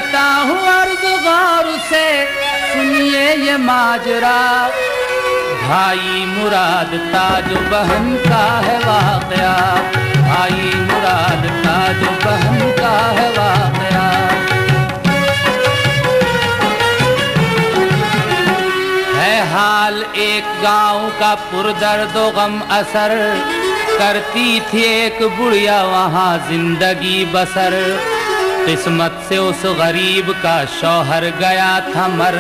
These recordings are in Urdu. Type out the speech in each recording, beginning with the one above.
کرتا ہوں عرض غور سے سنیے یہ ماجرا، بھائی مراد تاج و بہن کا ہے واقعہ، بھائی مراد تاج و بہن کا ہے واقعہ۔ ہے حال ایک گاؤں کا پردرد و غم اثر، کرتی تھی ایک بڑھیا وہاں زندگی بسر، قسمت سے اس غریب کا شوہر گیا تھا مر،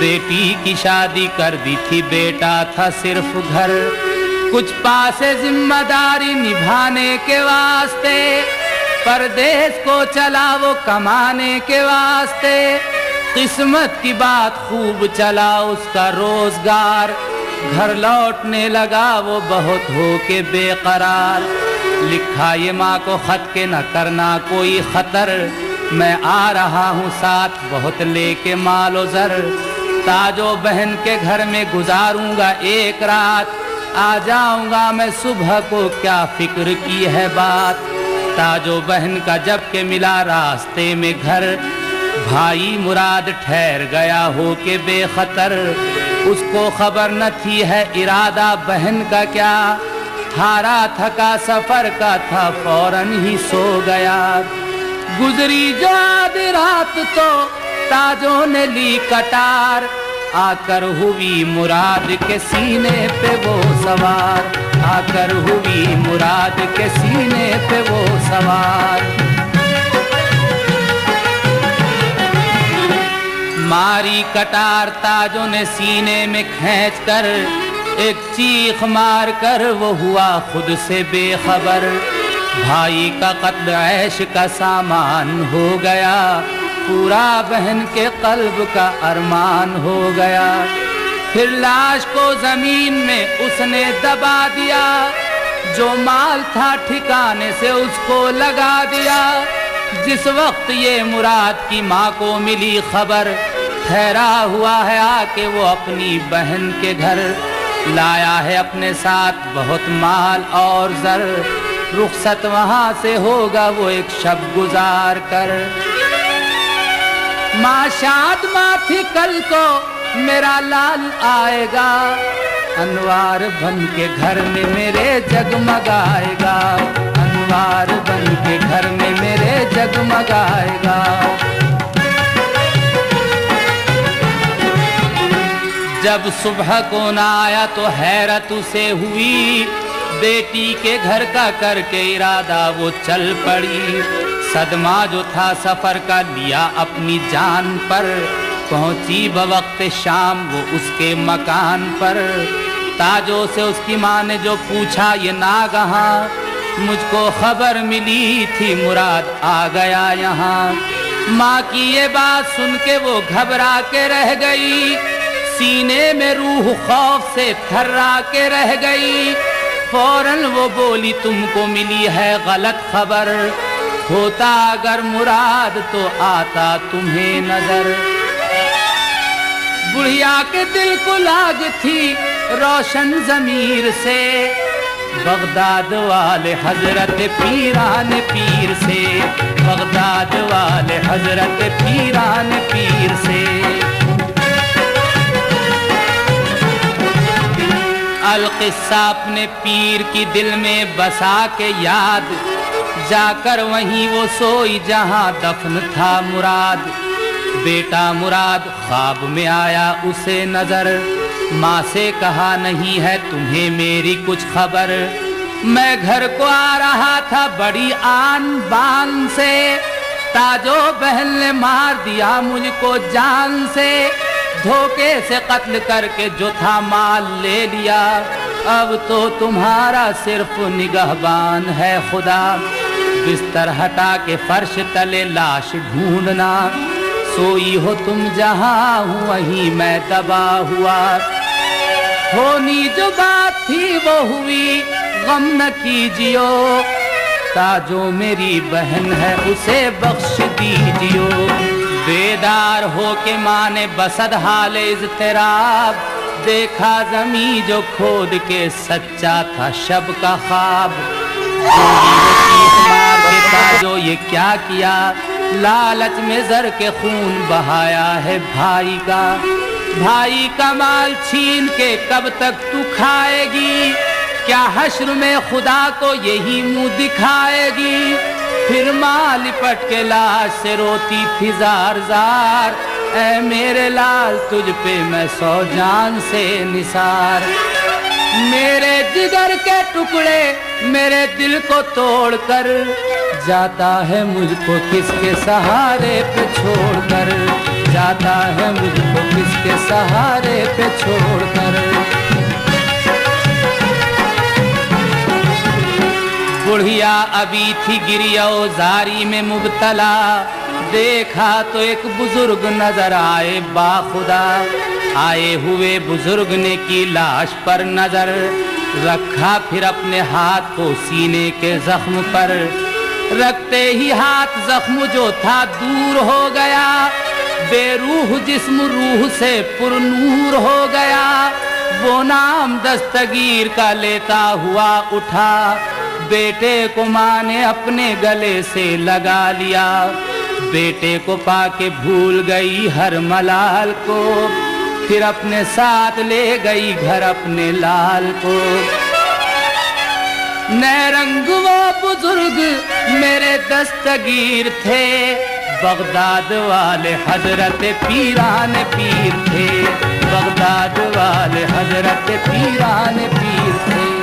بیٹی کی شادی کر دی تھی بیٹا تھا صرف گھر، کچھ پاسے ذمہ داری نبھانے کے واسطے، پردیس کو چلا وہ کمانے کے واسطے، قسمت کی بات خوب چلا اس کا روزگار، گھر لوٹنے لگا وہ بہت ہو کے بے قرار، لکھا یہ ماں کو خط کے نہ کرنا کوئی خطر، میں آ رہا ہوں ساتھ بہت لے کے مال و زر، تاج و بہن کے گھر میں گزاروں گا ایک رات، آ جاؤں گا میں صبح کو کیا فکر کی ہے بات، تاج و بہن کا جب کہ ملا راستے میں گھر، بھائی مراد ٹھہر گیا ہو کے بے خطر، اس کو خبر نہ تھی ہے ارادہ بہن کا کیا، ہارا تھکا سفر کا تھا فوراً ہی سو گیا، گزری جو آدھی رات تو تاجوں نے لی کٹار، آ کر ہوئی مراد کے سینے پہ وہ سوار، آ کر ہوئی مراد کے سینے پہ وہ سوار، ماری کٹار تاجوں نے سینے میں کھینچ کر، ایک چیخ مار کر وہ ہوا خود سے بے خبر، بھائی کا قتل عیش کا سامان ہو گیا، پورا بہن کے قلب کا ارمان ہو گیا، پھر لاش کو زمین میں اس نے دبا دیا، جو مال تھا ٹھکانے سے اس کو لگا دیا، جس وقت یہ مراد کی ماں کو ملی خبر، ٹھہرا ہوا ہے آ کے وہ اپنی بہن کے گھر، لایا ہے اپنے ساتھ بہت مال اور زر، رخصت وہاں سے ہوگا وہ ایک شب گزار کر، ماں شاد ماں تھی کل کو میرا لال آئے گا، انوار بن کے گھر میں میرے جگمگائے گا، انوار بن کے گھر میں میرے جگمگائے گا، جب صبح کو نہ آیا تو حیرت اسے ہوئی، بیٹی کے گھر کا کر کے ارادہ وہ چل پڑی، صدمہ جو تھا سفر کا لیا اپنی جان پر، پہنچی بوقت شام وہ اس کے مکان پر، تاجوں سے اس کی ماں نے جو پوچھا یہ ناگہاں، مجھ کو خبر ملی تھی مراد آ گیا یہاں، ماں کی یہ بات سن کے وہ گھبرا کے رہ گئی، سینے میں روح خوف سے تھرا کے رہ گئی، فوراً وہ بولی تم کو ملی ہے غلط خبر، ہوتا اگر مراد تو آتا تمہیں نظر، بڑھیا کے دل کو لاگ تھی روشن ضمیر سے، بغداد والے حضرت پیران پیر سے، بغداد والے حضرت پیران پیر سے، القصہ اپنے پیر کی دل میں بسا کے یاد، جا کر وہیں وہ سوئی جہاں دفن تھا مراد، بیٹا مراد خواب میں آیا اسے نظر، ماں سے کہا نہیں ہے تمہیں میری کچھ خبر، میں گھر کو آ رہا تھا بڑی آن بان سے، تاجو بہن نے مار دیا مجھ کو جان سے، دھوکے سے قتل کر کے جو تھا مال لے لیا، اب تو تمہارا صرف نگہبان ہے خدا، بستر ہٹا کے فرش تلے لاش ڈھونڈنا، سوئی ہو تم جہاں ہوں وہیں میں دبا ہوا، ہونی جو بات تھی وہ ہوئی غم نہ کیجیو، تاجو میری بہن ہے اسے بخش دیجیو، بیدار ہو کے ماں نے بسد حال اضطراب، دیکھا زمیں جو کھود کے سچا تھا شب کا خواب، مار کے تاجو یہ کیا کیا، لالچ میں زر کے خون بہایا ہے بھائی کا مال چھین کے کب تک تو کھائے گی؟ کیا حشر میں خدا کو یہی منہ دکھائے گی؟ پھر ماں لپٹ کے لاش سے روتی تھی زار زار، اے میرے لال تجھ پہ میں 100 جان سے نثار۔ میرے جگر کے ٹکڑے میرے دل کو توڑ کر جاتا ہے مجھ کو کس کے سہارے پہ چھوڑ کر، جاتا ہے مجھ کو کس کے سہارے پہ چھوڑ کر۔ بڑھیا ابھی تھی گریہ و زاری میں مبتلا، دیکھا تو ایک بزرگ نظر آئے باخدا، آئے ہوئے بزرگ نے کی لاش پر نظر، رکھا پھر اپنے ہاتھ کو سینے کے زخم پر، رکھتے ہی ہاتھ زخم جو تھا دور ہو گیا، بے روح جسم روح سے پر نور ہو گیا۔ وہ نام دستگیر کا لیتا ہوا اٹھا، بیٹے کو ماں نے اپنے گلے سے لگا لیا، بیٹے کو پا کے بھول گئی ہر ملال کو، پھر اپنے ساتھ لے گئی گھر اپنے لال کو۔ نئے رنگ وہ بزرگ میرے دستگیر تھے، بغداد والے حضرت پیران پیر تھے، بغداد والے حضرت پیران پیر تھے۔